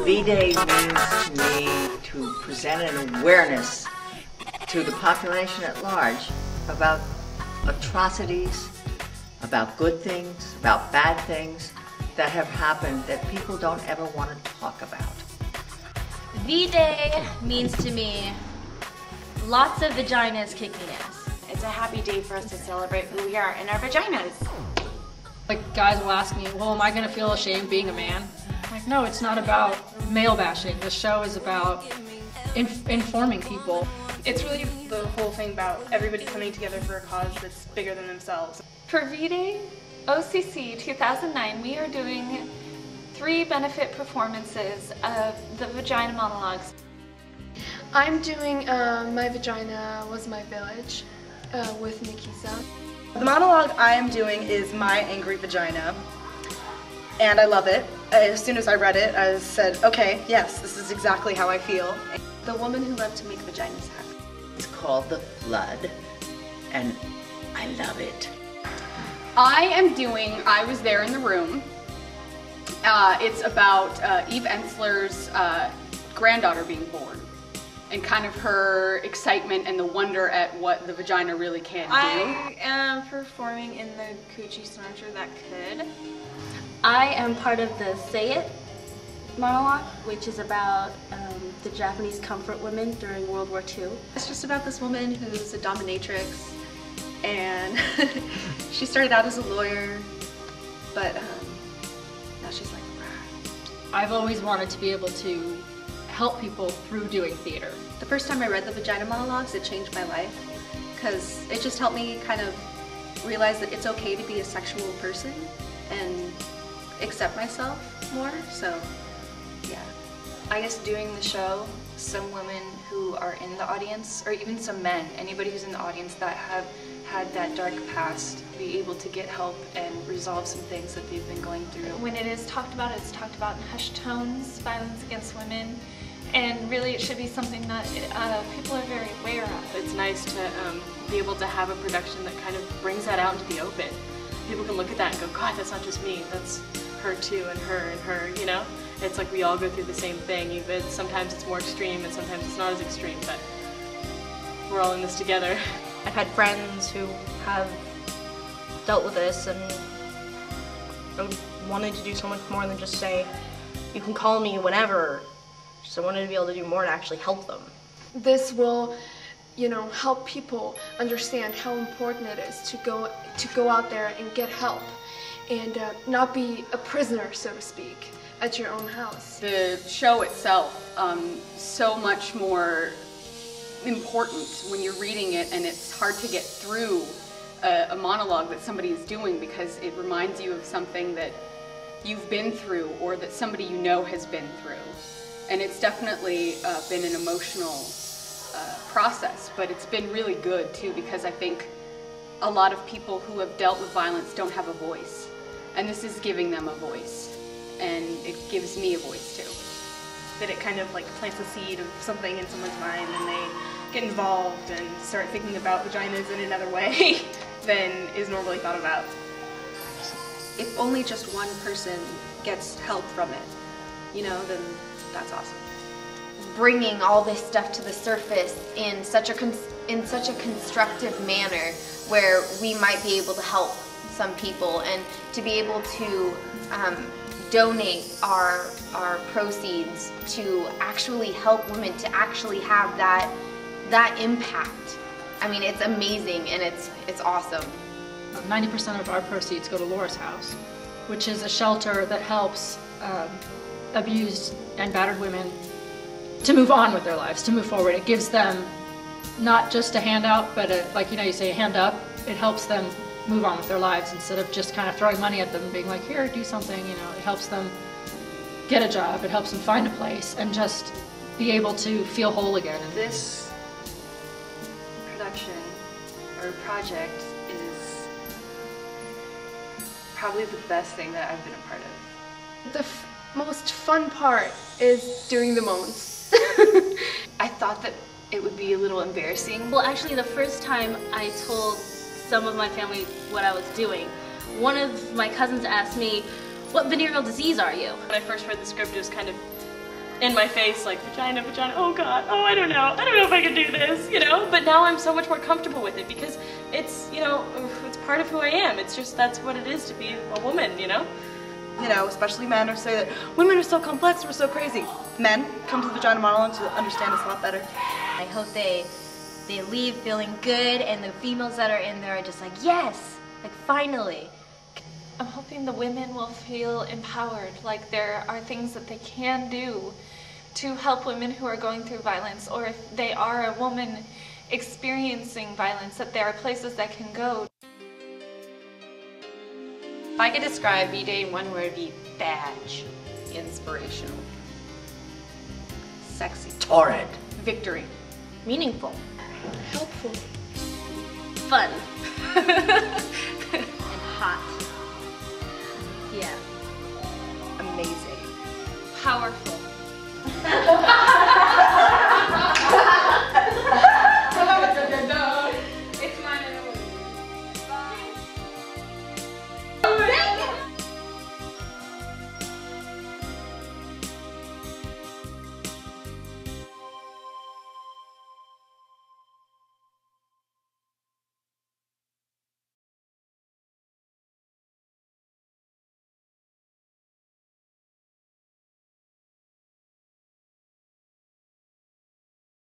V-Day means to me to present an awareness to the population at large about atrocities, about good things, about bad things that have happened that people don't ever want to talk about. V-Day means to me lots of vaginas kicking ass. It's a happy day for us to celebrate who we are and our vaginas. Like, guys will ask me, well, am I gonna feel ashamed being a man? I'm like, no, it's not about male bashing. The show is about informing people. It's really the whole thing about everybody coming together for a cause that's bigger than themselves. For V-Day OCC 2009, we are doing 3 benefit performances of the Vagina Monologues. I'm doing My Vagina Was My Village with Nikisa. The monologue I am doing is My Angry Vagina, and I love it. As soon as I read it, I said, okay, yes, this is exactly how I feel. The woman who loved to make vaginas happy. It's called The Flood, and I love it. I am doing I Was There in the Room. It's about Eve Ensler's granddaughter being born, and kind of her excitement and the wonder at what the vagina really can do. I am performing in the Coochie Snatcher That Could. I am part of the Say It monologue, which is about the Japanese comfort women during World War II. It's just about this woman who's a dominatrix, and she started out as a lawyer, but now she's like, rah. I've always wanted to be able to help people through doing theater. The first time I read the Vagina Monologues, it changed my life, because it just helped me kind of realize that it's okay to be a sexual person and accept myself more, so yeah. I guess doing the show, some women who are in the audience, or even some men, anybody who's in the audience that have had that dark past, be able to get help and resolve some things that they've been going through. When it is talked about, it's talked about in hushed tones, violence against women, and really it should be something that people are very aware of. It's nice to be able to have a production that kind of brings that out into the open. People can look at that and go, God, that's not just me, that's her too, and her, you know? It's like we all go through the same thing. Sometimes it's more extreme and sometimes it's not as extreme, but we're all in this together. I've had friends who have dealt with this, and I wanted to do so much more than just say, you can call me whenever. Just I wanted to be able to do more to actually help them. This will, help people understand how important it is to go out there and get help, and not be a prisoner, so to speak, at your own house. The show itself, so much more important when you're reading it, and it's hard to get through a monologue that somebody is doing because it reminds you of something that you've been through or that somebody you know has been through. And it's definitely been an emotional process, but it's been really good too, because I think a lot of people who have dealt with violence don't have a voice, and this is giving them a voice, and it gives me a voice too. That it kind of like plants a seed of something in someone's mind, and they get involved and start thinking about vaginas in another way than is normally thought about. If only just one person gets help from it, then that's awesome. Bringing all this stuff to the surface in such a constructive manner where we might be able to help some people, and to be able to donate our proceeds to actually help women to actually have that impact. I mean, it's amazing, and it's awesome. 90% of our proceeds go to Laura's House, which is a shelter that helps abused and battered women to move on with their lives, to move forward. It gives them not just a handout, but like you say, a hand up. It helps them move on with their lives instead of just kind of throwing money at them and being like, here, do something. It helps them get a job, it helps them find a place, and just be able to feel whole again. This production or project is probably the best thing that I've been a part of. The most fun part is doing the moans. I thought that it would be a little embarrassing. Well, actually, the first time I told some of my family what I was doing, one of my cousins asked me, what venereal disease are you? When I first read the script, it was kind of in my face, like, vagina, oh God, oh, I don't know if I can do this, you know? But now I'm so much more comfortable with it because it's, you know, it's part of who I am. It's just, that's what it is to be a woman, you know? You know, especially men are saying that women are so complex, we're so crazy. Men, come to the Vagina Monologues to understand us a lot better. I hope they leave feeling good, and the females that are in there are just like, yes, like finally. I'm hoping the women will feel empowered, like there are things that they can do to help women who are going through violence, or if they are a woman experiencing violence, that there are places that can go. If I could describe V-Day in one word, it'd be badge. Inspirational. Sexy. Torrid. Victory. Meaningful. Helpful. Fun. And hot. Yeah. Amazing. Powerful.